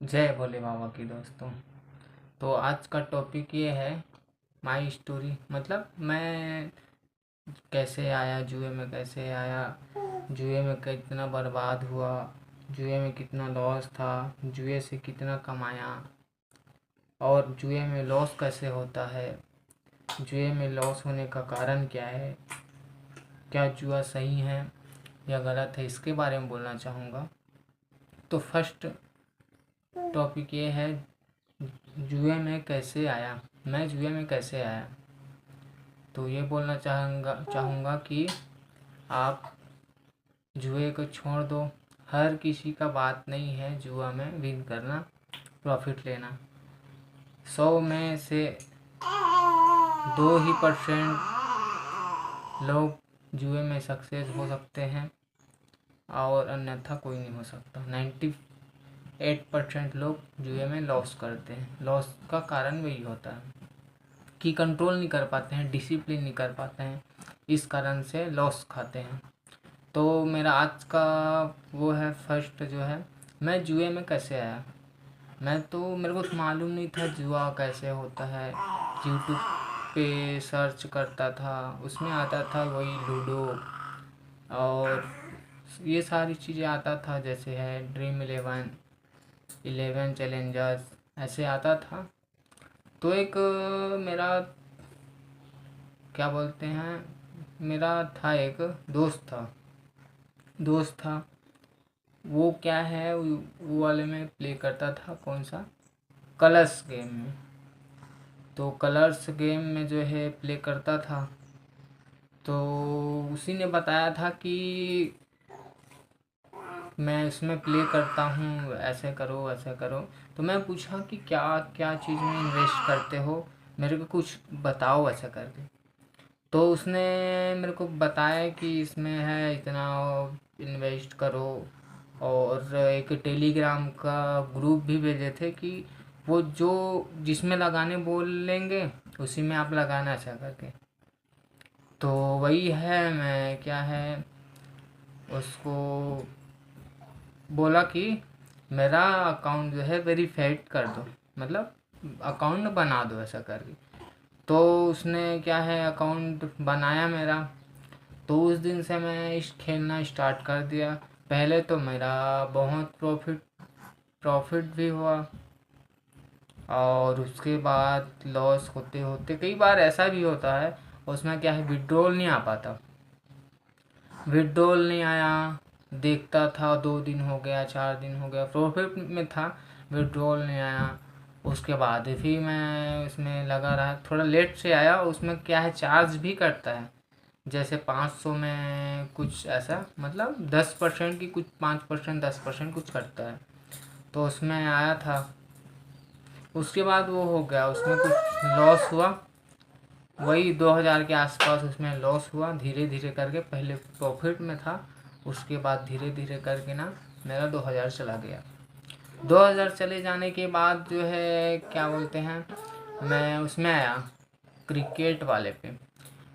जय भोले बाबा की दोस्तों। तो आज का टॉपिक ये है माई स्टोरी, मतलब मैं कैसे आया जुए में, कैसे आया जुए में, कितना बर्बाद हुआ, जुए में कितना लॉस था, जुए से कितना कमाया और जुए में लॉस कैसे होता है, जुए में लॉस होने का कारण क्या है, क्या जुआ सही है या गलत है, इसके बारे में बोलना चाहूँगा। तो फर्स्ट टॉपिक ये है जुए में कैसे आया, मैं जुए में कैसे आया। तो ये बोलना चाहूँगा कि आप जुए को छोड़ दो। हर किसी का बात नहीं है जुआ में विन करना, प्रॉफिट लेना। 100 में से 2% लोग जुए में सक्सेस हो सकते हैं और अन्यथा कोई नहीं हो सकता। 98% लोग जुए में लॉस करते हैं। लॉस का कारण वही होता है कि कंट्रोल नहीं कर पाते हैं, डिसिप्लिन नहीं कर पाते हैं, इस कारण से लॉस खाते हैं। तो मेरा आज का वो है फर्स्ट जो है, मैं जुए में कैसे आया। मेरे को तो मालूम नहीं था जुआ कैसे होता है। यूट्यूब पे सर्च करता था, उसमें आता था वही लूडो और ये सारी चीज़ें आता था, जैसे है ड्रीम 11, 11 चैलेंजर्स, ऐसे आता था। तो एक मेरा क्या बोलते हैं, मेरा था एक दोस्त था। वो क्या है, वो वाले में प्ले करता था, कौन सा, कलर्स गेम में। तो कलर्स गेम में जो है प्ले करता था। तो उसी ने बताया था कि मैं इसमें प्ले करता हूँ, ऐसे करो ऐसे करो। तो मैं पूछा कि क्या क्या चीज़ में इन्वेस्ट करते हो, मेरे को कुछ बताओ ऐसा करके। तो उसने मेरे को बताया कि इसमें है इतना इन्वेस्ट करो, और एक टेलीग्राम का ग्रुप भी भेजे थे कि वो जो जिसमें लगाने बोल लेंगे उसी में आप लगाना ऐसा करके। तो वही है, मैं क्या है उसको बोला कि मेरा अकाउंट जो है वेरीफाइड कर दो, मतलब अकाउंट बना दो ऐसा करके। तो उसने क्या है अकाउंट बनाया मेरा। तो उस दिन से मैं इस खेलना स्टार्ट कर दिया। पहले तो मेरा बहुत प्रॉफिट भी हुआ, और उसके बाद लॉस होते होते कई बार ऐसा भी होता है, उसमें क्या है विड्रॉल नहीं आ पाता। विड्रॉल नहीं आया, देखता था 2 दिन हो गया, 4 दिन हो गया, प्रॉफिट में था, विड्रॉल नहीं आया। उसके बाद फिर मैं उसमें लगा रहा, थोड़ा लेट से आया। उसमें क्या है चार्ज भी करता है, जैसे 500 में कुछ ऐसा, मतलब 10% की कुछ, 5%, 10% कुछ करता है। तो उसमें आया था। उसके बाद वो हो गया, उसमें कुछ लॉस हुआ, वही 2000 के आसपास उसमें लॉस हुआ। धीरे धीरे करके, पहले प्रॉफिट में था, उसके बाद धीरे धीरे करके ना मेरा 2000 चला गया। 2000 चले जाने के बाद जो है क्या बोलते हैं, मैं उसमें आया क्रिकेट वाले पे।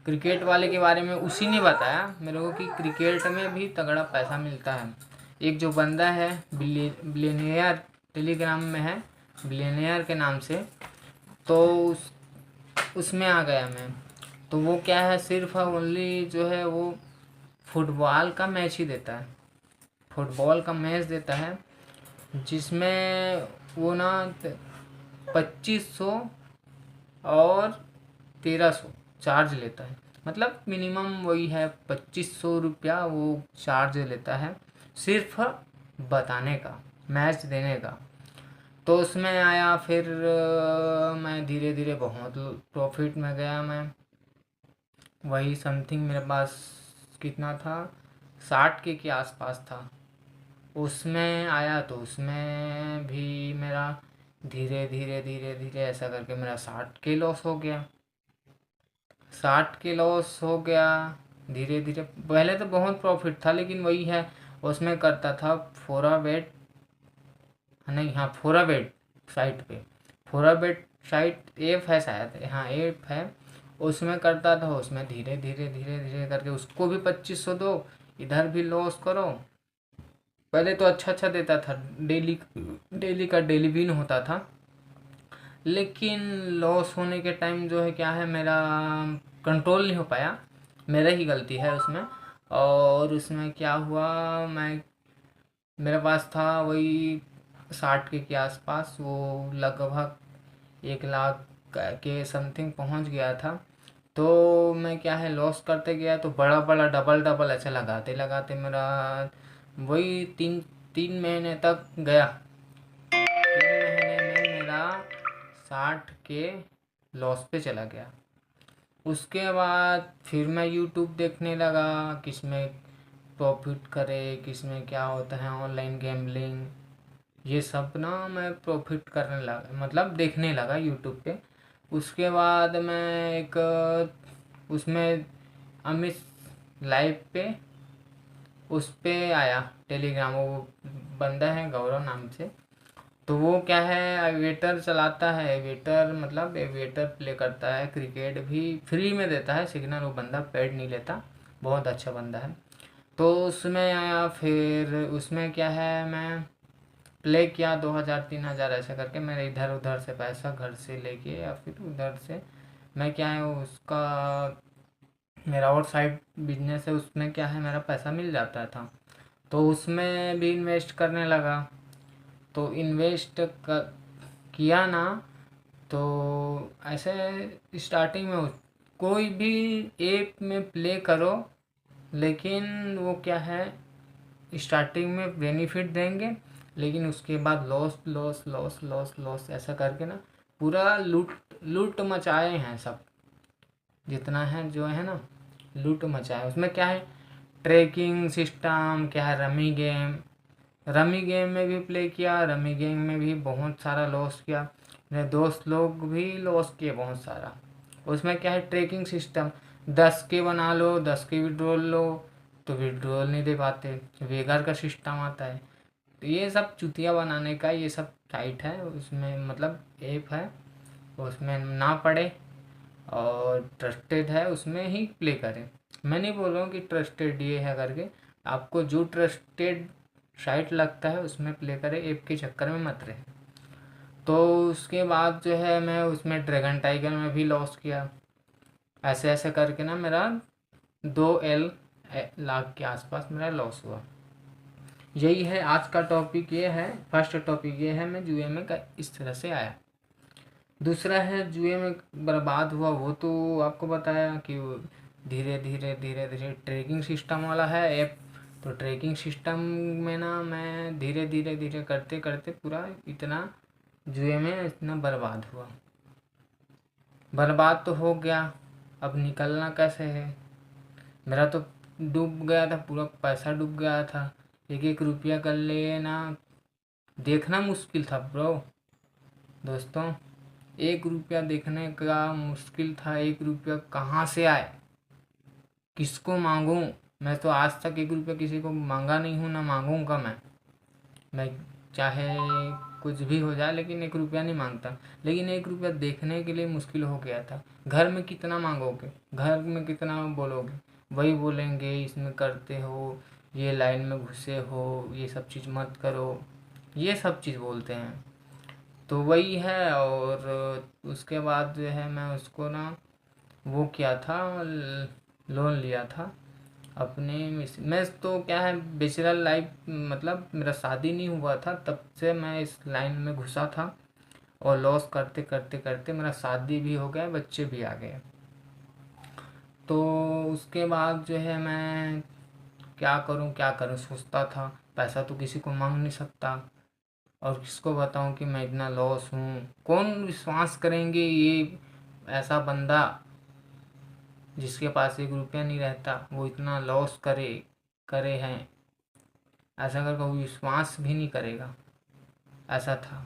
क्रिकेट वाले के बारे में उसी ने बताया मेरे को कि क्रिकेट में भी तगड़ा पैसा मिलता है। एक जो बंदा है बिलियनियर, टेलीग्राम में है बिलियनियर के नाम से। तो उसमें आ गया मैं। तो वो क्या है, सिर्फ ओनली जो है वो फुटबॉल का मैच ही देता है, फुटबॉल का मैच देता है, जिसमें वो ना 2500 और 1300 चार्ज लेता है। मतलब मिनिमम वही है, 2500 रुपया वो चार्ज लेता है सिर्फ बताने का, मैच देने का। तो उसमें आया। फिर मैं धीरे धीरे बहुत प्रॉफिट में गया मैं। वही समथिंग मेरे पास कितना था, 60 के आसपास था। उसमें आया तो उसमें भी मेरा धीरे धीरे धीरे धीरे ऐसा करके मेरा 60 लॉस हो गया। 60 लॉस हो गया धीरे धीरे। पहले तो बहुत प्रॉफिट था, लेकिन वही है, उसमें करता था फोराबेट, नहीं हाँ फोराबेट साइट पे, फोराबेट साइट ऐप है शायद, हाँ ऐप है, उसमें करता था। उसमें धीरे धीरे धीरे धीरे करके उसको भी 2500 दो, इधर भी लॉस करो, पहले तो अच्छा देता था, डेली डेली का डेली विन होता था, लेकिन लॉस होने के टाइम जो है क्या है, मेरा कंट्रोल नहीं हो पाया, मेरा ही गलती है उसमें। और उसमें क्या हुआ, मैं मेरे पास था वही 60 के आसपास, वो लगभग 1 लाख के समथिंग पहुंच गया था। तो मैं क्या है लॉस करते गया, तो बड़ा बड़ा डबल डबल ऐसे लगाते लगाते मेरा वही 3 महीने तक गया। 3 महीने में मेरा 60 के लॉस पे चला गया। उसके बाद फिर मैं यूट्यूब देखने लगा, किस में प्रॉफिट करे, किस में क्या होता है ऑनलाइन गैम्बलिंग, ये सब ना मैं प्रॉफिट करने लगा, मतलब देखने लगा यूट्यूब पे। उसके बाद मैं एक उसमें अमित लाइव पे उस पे आया टेलीग्राम, वो बंदा है गौरव नाम से। तो वो क्या है, एविएटर चलाता है, एविएटर मतलब एविएटर प्ले करता है, क्रिकेट भी फ्री में देता है सिग्नल, वो बंदा पेड नहीं लेता, बहुत अच्छा बंदा है। तो उसमें आया, फिर उसमें क्या है, मैं प्ले किया 2000 3000 ऐसे करके, मेरे इधर उधर से पैसा घर से लेके या फिर उधर से मैं क्या है उसका, मेरा और साइड बिजनेस है, उसमें क्या है मेरा पैसा मिल जाता था, तो उसमें भी इन्वेस्ट करने लगा। तो इन्वेस्ट किया ना, तो ऐसे स्टार्टिंग में कोई भी ऐप में प्ले करो, लेकिन वो क्या है स्टार्टिंग में बेनिफिट देंगे, लेकिन उसके बाद loss loss loss loss loss ऐसा करके ना पूरा लूट लूट मचाए हैं सब, जितना है जो है ना लूट मचाए। उसमें क्या है ट्रैकिंग सिस्टम, क्या है रमी गेम, रमी गेम में भी प्ले किया, रमी गेम में भी बहुत सारा लॉस किया, मेरे दोस्त लोग भी लॉस किए बहुत सारा। उसमें क्या है ट्रैकिंग सिस्टम, 10 के बना लो, 10 के विड्रॉल लो, तो विड्रॉल नहीं दे पाते, वेगर का सिस्टम आता है। तो ये सब चुतिया बनाने का ये सब साइट है, उसमें मतलब ऐप है, उसमें ना पड़े और ट्रस्टेड है, उसमें ही प्ले करें। मैं नहीं बोल रहा हूँ कि ट्रस्टेड ये है करके, आपको जो ट्रस्टेड साइट लगता है उसमें प्ले करें, ऐप के चक्कर में मत रहे। तो उसके बाद जो है मैं उसमें ड्रैगन टाइगर में भी लॉस किया, ऐसे ऐसे करके ना मेरा 2 लाख के आसपास मेरा लॉस हुआ। यही है आज का टॉपिक, ये है फर्स्ट टॉपिक, ये है मैं जुए में इस तरह से आया। दूसरा है जुए में बर्बाद हुआ, वो तो आपको बताया कि वो धीरे धीरे धीरे धीरे ट्रैकिंग सिस्टम वाला है ऐप। तो ट्रैकिंग सिस्टम में ना मैं धीरे धीरे धीरे करते करते पूरा इतना जुए में इतना बर्बाद हुआ। बर्बाद तो हो गया, अब निकलना कैसे है, मेरा तो डूब गया था, पूरा पैसा डूब गया था, एक एक रुपया कर लेना देखना मुश्किल था ब्रो, दोस्तों 1 रुपया देखने का मुश्किल था। 1 रुपया कहाँ से आए, किसको मांगूं, मैं तो आज तक 1 रुपया किसी को मांगा नहीं हूँ, ना मांगूंगा मैं चाहे कुछ भी हो जाए, लेकिन 1 रुपया नहीं मांगता। लेकिन 1 रुपया देखने के लिए मुश्किल हो गया था। घर में कितना मांगोगे, घर में कितना बोलोगे, वही बोलेंगे इसमें करते हो, ये लाइन में घुसे हो, ये सब चीज़ मत करो, ये सब चीज़ बोलते हैं। तो वही है। और उसके बाद जो है मैं उसको ना वो किया था, लोन लिया था अपने मैं तो क्या है बैचलर लाइफ, मतलब मेरा शादी नहीं हुआ था तब से मैं इस लाइन में घुसा था, और लॉस करते करते करते मेरा शादी भी हो गया, बच्चे भी आ गए। तो उसके बाद जो है मैं क्या करूं सोचता था, पैसा तो किसी को मांग नहीं सकता, और किसको बताऊं कि मैं इतना लॉस हूँ, कौन विश्वास करेंगे ये ऐसा बंदा जिसके पास 1 रुपया नहीं रहता, वो इतना लॉस करे करे हैं, ऐसा कर कोई विश्वास भी नहीं करेगा, ऐसा था।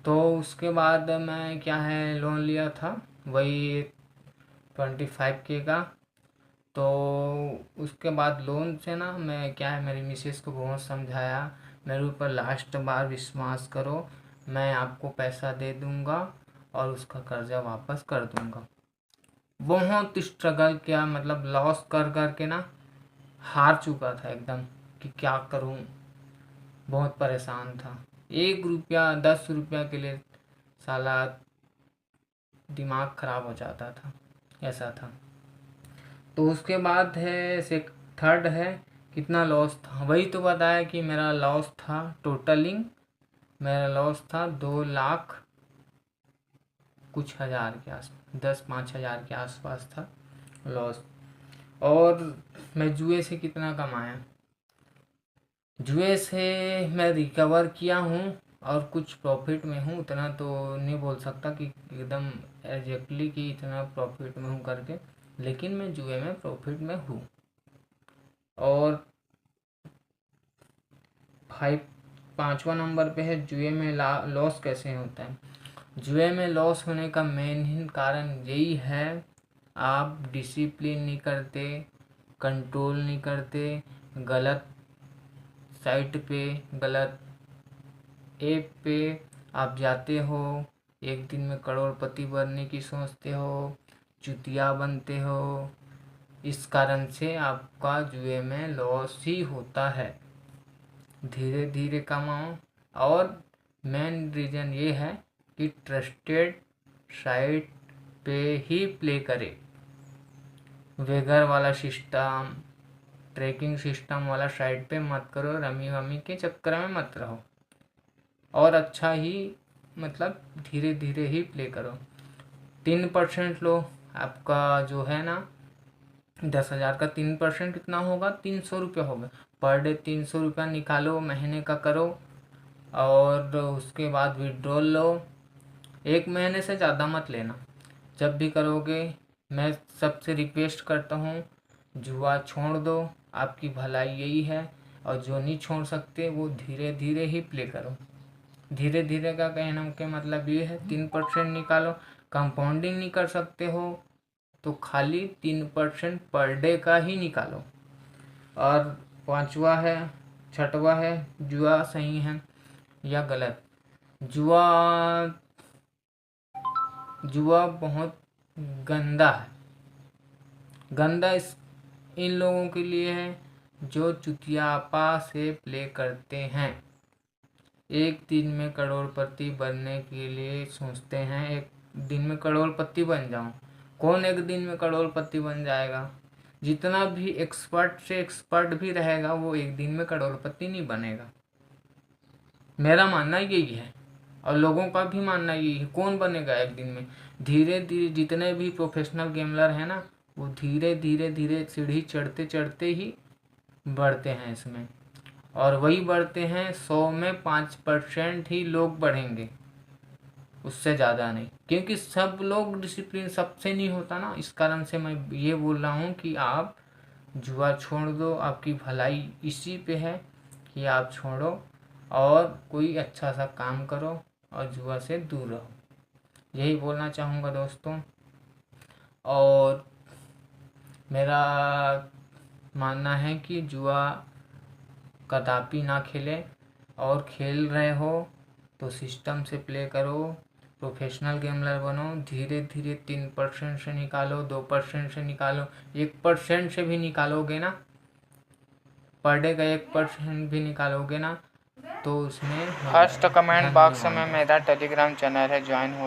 तो उसके बाद मैं क्या है लोन लिया था वही 25 के का। तो उसके बाद लोन से ना मैं क्या है मेरी मिसेस को बहुत समझाया, मेरे ऊपर लास्ट बार विश्वास करो, मैं आपको पैसा दे दूंगा और उसका कर्जा वापस कर दूंगा। बहुत स्ट्रगल किया, मतलब लॉस कर कर के ना हार चुका था एकदम कि क्या करूं, बहुत परेशान था। 1 रुपया 10 रुपया के लिए साला दिमाग खराब हो जाता था, ऐसा था। तो उसके बाद है थर्ड है कितना लॉस था, वही तो बताया कि मेरा लॉस था टोटलिंग, मेरा लॉस था 2 लाख कुछ हज़ार के आस 10-5 हज़ार के आसपास था लॉस। और मैं जुए से कितना कमाया, जुए से मैं रिकवर किया हूँ और कुछ प्रॉफिट में हूँ, उतना तो नहीं बोल सकता कि एकदम एग्जैक्टली कि इतना प्रॉफिट में हूँ करके, लेकिन मैं जुए में प्रॉफिट में हूँ। और 5वां नंबर पे है जुए में लॉस कैसे होता है। जुए में लॉस होने का मेन कारण यही है, आप डिसिप्लिन नहीं करते, कंट्रोल नहीं करते, गलत साइट पे गलत ऐप पे आप जाते हो, एक दिन में करोड़पति बनने की सोचते हो, चुतिया बनते हो, इस कारण से आपका जुए में लॉस ही होता है। धीरे धीरे कमाओ। और मेन रीज़न ये है कि ट्रस्टेड साइट पे ही प्ले करें, वेगर वाला सिस्टम, ट्रैकिंग सिस्टम वाला साइट पे मत करो, रमी वमी के चक्कर में मत रहो, और अच्छा ही मतलब धीरे धीरे ही प्ले करो। 3% लो, आपका जो है ना 10,000 का 3% कितना होगा, 300 रुपये होगा। पर डे 300 रुपया निकालो, महीने का करो, और उसके बाद विड्रॉल लो। 1 महीने से ज़्यादा मत लेना। जब भी करोगे मैं सबसे रिक्वेस्ट करता हूँ, जुआ छोड़ दो, आपकी भलाई यही है। और जो नहीं छोड़ सकते वो धीरे धीरे ही प्ले करो। धीरे धीरे का कहना के मतलब ये है 3% निकालो। कंपाउंडिंग नहीं कर सकते हो तो खाली 3% पर डे का ही निकालो। और 6वां है जुआ सही है या गलत। जुआ जुआ बहुत गंदा है। गंदा इन लोगों के लिए है जो चुतियापा से प्ले करते हैं, एक दिन में करोड़पति बनने के लिए सोचते हैं, एक दिन में करोड़पति बन जाऊं। कौन एक दिन में करोड़पति बन जाएगा। जितना भी एक्सपर्ट से एक्सपर्ट भी रहेगा वो एक दिन में करोड़पति नहीं बनेगा। मेरा मानना यही है और लोगों का भी मानना यही है। कौन बनेगा एक दिन में। धीरे धीरे जितने भी प्रोफेशनल गेमलर हैं ना, वो धीरे धीरे धीरे सीढ़ी चढ़ते चढ़ते ही बढ़ते हैं इसमें। और वही बढ़ते हैं 100 में 5% ही लोग बढ़ेंगे, उससे ज़्यादा नहीं। क्योंकि सब लोग डिसिप्लिन सबसे नहीं होता ना, इस कारण से मैं ये बोल रहा हूँ कि आप जुआ छोड़ दो। आपकी भलाई इसी पे है कि आप छोड़ो और कोई अच्छा सा काम करो और जुआ से दूर रहो। यही बोलना चाहूँगा दोस्तों। और मेरा मानना है कि जुआ कदापि ना खेले, और खेल रहे हो तो सिस्टम से प्ले करो, प्रोफेशनल गेमर बनो। धीरे धीरे 3% से निकालो, 2% से निकालो, 1% से भी निकालोगे ना, पर डे का 1% भी निकालोगे ना, तो उसमें फर्स्ट कमेंट बॉक्स में मेरा टेलीग्राम चैनल है, ज्वाइन हो।